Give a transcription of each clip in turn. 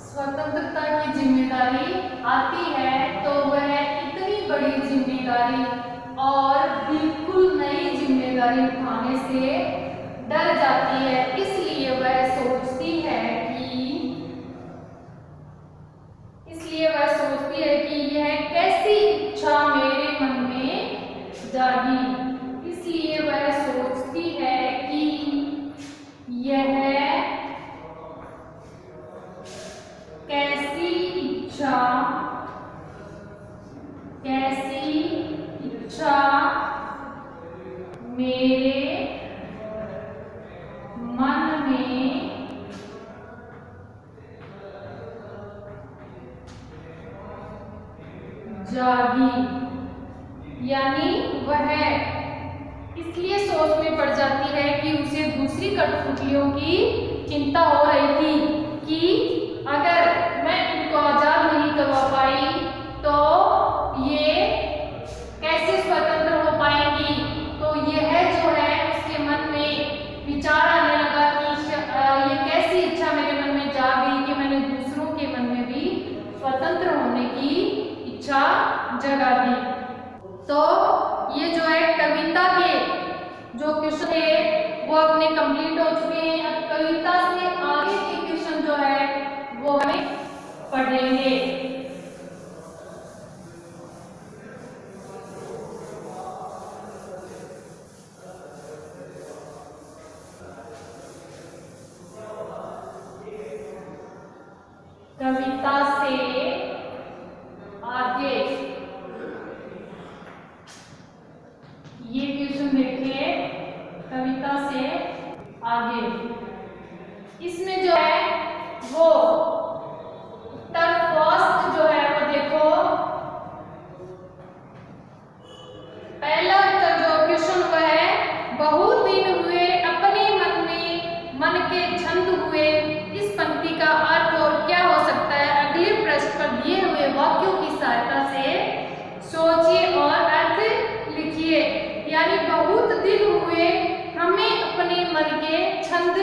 स्वतंत्रता की जिम्मेदारी आती है तो वह इतनी बड़ी जिम्मेदारी और बिल्कुल नई जिम्मेदारी उठाने से डर जाती है। इसलिए वह सोचती है कि यह कैसी इच्छा मेरे मन में जागी। इसलिए वह सोचती है कि यह कैसी इच्छा मेरे मन में जागी। यानी वह इसलिए सोच में पड़ जाती है कि उसे दूसरी कठपुतलियों की चिंता हो रही थी कि अगर मैं इनको आजाद नहीं करवा पाई तो ये कैसे स्वतंत्र हो पाएंगी। तो यह जो है उसके मन में विचार आने लगा कि ये कैसी इच्छा मेरे मन में जाग गई कि मैंने दूसरों के मन में भी स्वतंत्र होने की इच्छा जगा दी। तो ये जो है कविता के जो क्वेश्चन है वो अपने कंप्लीट हो चुके हैं। अब कविता से आगे के क्वेश्चन जो है वो हमें पढ़ेंगे। कविता से आगे ये क्वेश्चन देखिए। कविता से आगे इसमें जो है वो उत्तर फर्स्ट जो है वो देखो। पहला उत्तर जो क्वेश्चन हुआ है, बहुत दिन हुए अपने मन के छंद हुए। इस पंक्ति का अर्थ और क्या हो सकता है? अगले पृष्ठ पर दिए हुए वाक्यों की सहायता से सोचिए और अर्थ लिखिए। यानी बहुत दिन हुए हमें अपने मन के छंद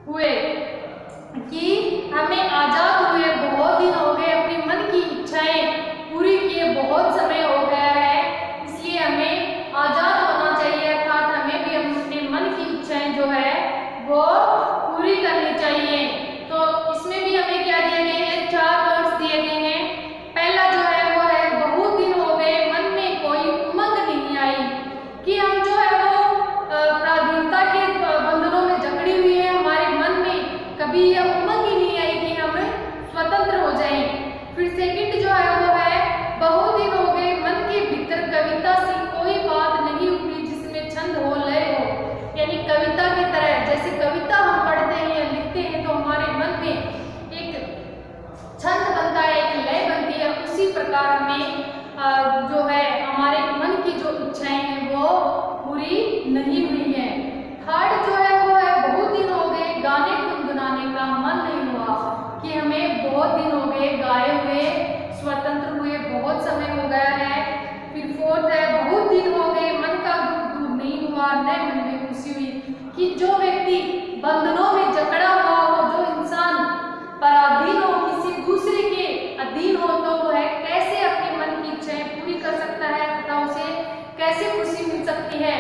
हुए कि हमें आजाद हुए, बहुत दिन हो गए, अपने मन की इच्छाएं पूरी किए बहुत समय हो गया है, इसलिए हमें आजाद होना चाहिए। अर्थात हमें भी अपने मन की इच्छाएं जो है वो पूरी करनी चाहिए। तो इसमें भी हमें क्या दिए गए हैं? 4 पॉइंट्स दिए गए हैं। पहला जो है वो है बहुत दिन हो गए मन में कोई उमंग नहीं आई कि हम जो है वो पराधीनता के बंधनों में जकड़ी हुई है। हमारे मन में कभी यह उमंग ही नहीं आई कि हम स्वतंत्र हो जाएं। फिर सेकंड जो है वो है बहुत दिन हो गए मन के भीतर कविता से कोई बात नहीं उठी जिसमें छंद हो, लय हो। यानी कविता की तरह जैसे कविता हम पढ़ते हैं या लिखते हैं तो हमारे मन में एक छंद बनता है, एक लय बनती है। उसी प्रकार हमें जो है हमारे मन की जो इच्छाएं हैं वो पूरी नहीं हुई है। थर्ड जो है वो है बहुत दिन हो गए गाने गुनगुनाने का मन नहीं हुआ कि हमें बहुत दिन हो गए गाए हुए, स्वतंत्र हुए बहुत समय हो गया है। फिर फोर्थ है बहुत दिन हो गए मन का दुख दूर नहीं हुआ, न मन में खुशी हुई। कि जो व्यक्ति बंधनों में जकड़ा हुआ हो, जो इंसान पराधीन हो, किसी दूसरे के अधीन हो, तो वह कैसे अपने मन की इच्छाएं पूरी कर सकता है तथा उसे कैसे खुशी मिल सकती है।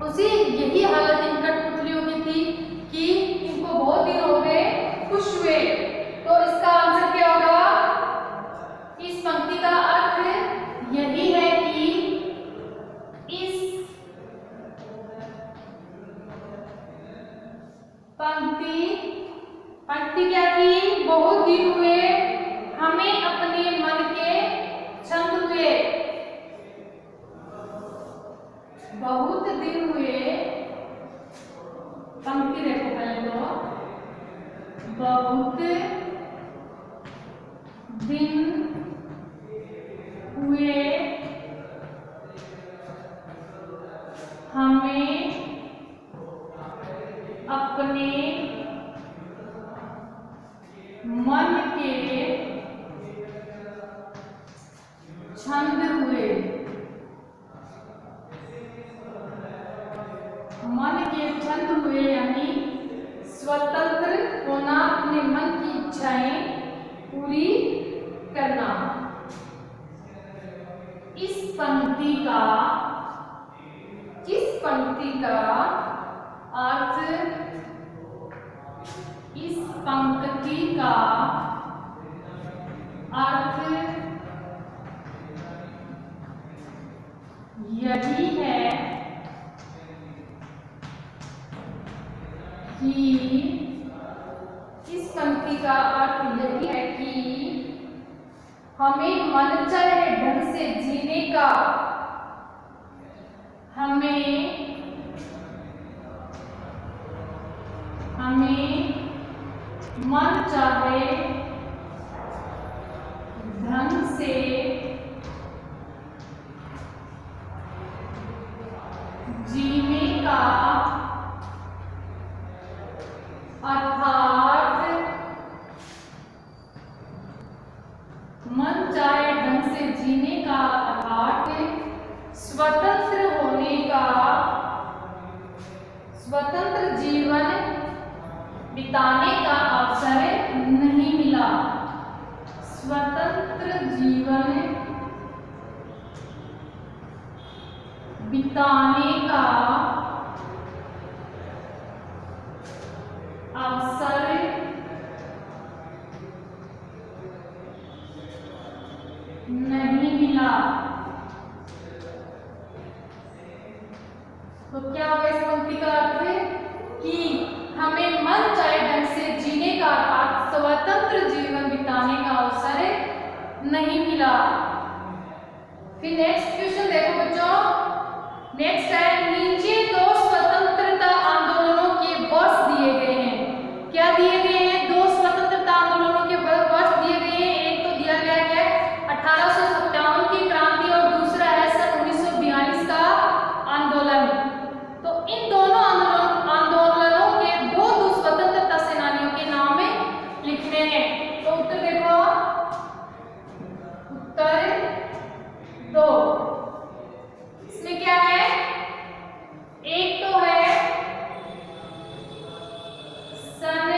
उसी यही हालत इन कठपुतलियों की थी कि इनको बहुत दिन हो गए खुश हुए। तो इसका आंसर क्या होगा? इस पंक्ति का अर्थ यही है कि इस पंक्ति क्या थी? बहुत दिन हुए हमें अपने मन के छंद हुए। बहुत दिन हुए, पंक्ति देखो पहले तो, बहुत दिन हुए हमें अपने मन के छंद हुए। मन के छंद हुए यानी स्वतंत्र होना, अपने मन की इच्छाएं पूरी करना। इस पंक्ति का अर्थ, इस पंक्ति का अर्थ यही है कि, इस पंक्ति का अर्थ यही है कि हमें मनचाहे ढंग से जीने का, हमें मन चाहे ढंग से जीने का, अर्थात मन चाहे ढंग से जीने का अर्थात स्वतंत्र होने का, स्वतंत्र जीवन बिताने का अवसर नहीं मिला। स्वतंत्र जीवन बिताने का अवसर नहीं मिला। तो क्या होगा इस पंक्ति का अर्थ? कि हमें मन चाहे ढंग से जीने का अर्थात स्वतंत्र जीवन बिताने का अवसर नहीं मिला। फिर नेक्स्ट क्वेश्चन देखो बच्चों, नेक्स्ट है, नीचे दो स्वतंत्रता आंदोलनों के वर्ष दिए गए हैं। क्या दिए गए हैं? दो स्वतंत्रता आंदोलनों के वर्ष दिए गए हैं। एक तो दिया गया है 1857 की क्रांति और दूसरा है सन 1942 का आंदोलन। तो इन दोनों आंदोलनों के दो स्वतंत्रता सेनानियों के नाम लिखने हैं। तो उत्तर देखो, उत्तर 2। इसमें क्या है? एक तो है सन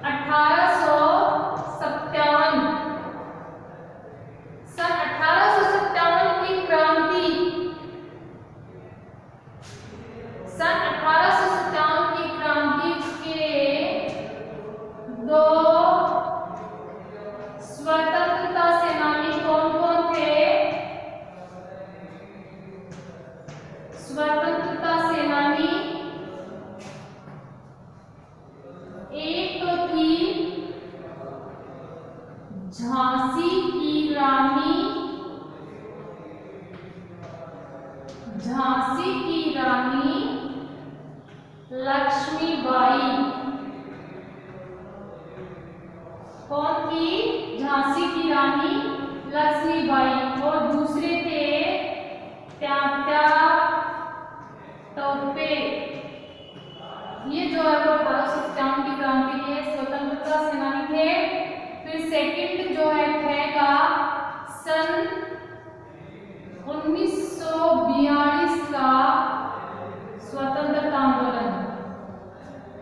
1857, सन 1857 की क्रांति, सन 1857 की क्रांति के दो स्वतंत्रता सेनानी कौन कौन थे? स्वतंत्रता सेनानी एक तो थी झांसी की रानी, झांसी की रानी लक्ष्मीबाई। कौन थी? झांसी की रानी लक्ष्मीबाई। और दूसरे थे तात्या टोपे। ये जो है वो 1857 की क्रांति के स्वतंत्रता सेनानी थे। फिर सेकंड जो है का सन 1942 का स्वतंत्रता आंदोलन।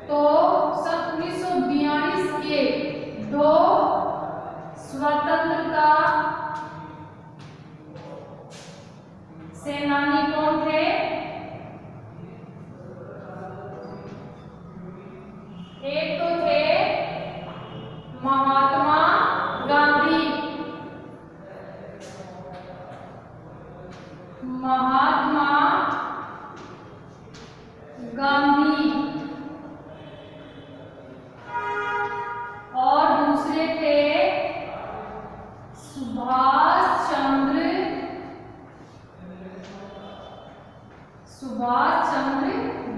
तो सन 1942 के दो स्वतंत्रता सेनानी कौन थे? एक तो थे महात्मा गांधी, महात्मा गांधी, और दूसरे थे सुभाष चंद्र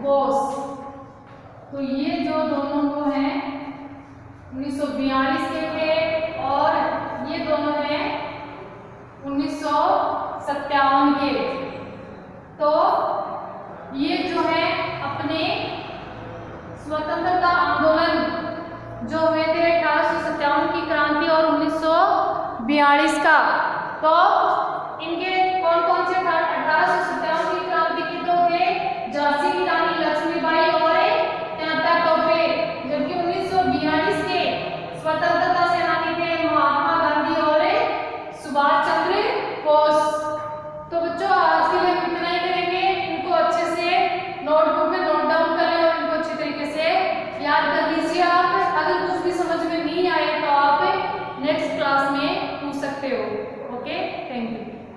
बोस। तो ये जो दोनों को हैं 1942 के थे और ये दोनों हैं 1957 के। तो ये जो है अपने स्वतंत्रता आंदोलन जो हुए थे 1857 की क्रांति और 1942 का। तो इनके कौन कौन से था? 1857 की क्रांति के दो थे झांसी की रानी लक्ष्मीबाई और तात्या टोपे, जबकि 1942 के स्वतंत्रता सकते हो। Okay, thank you.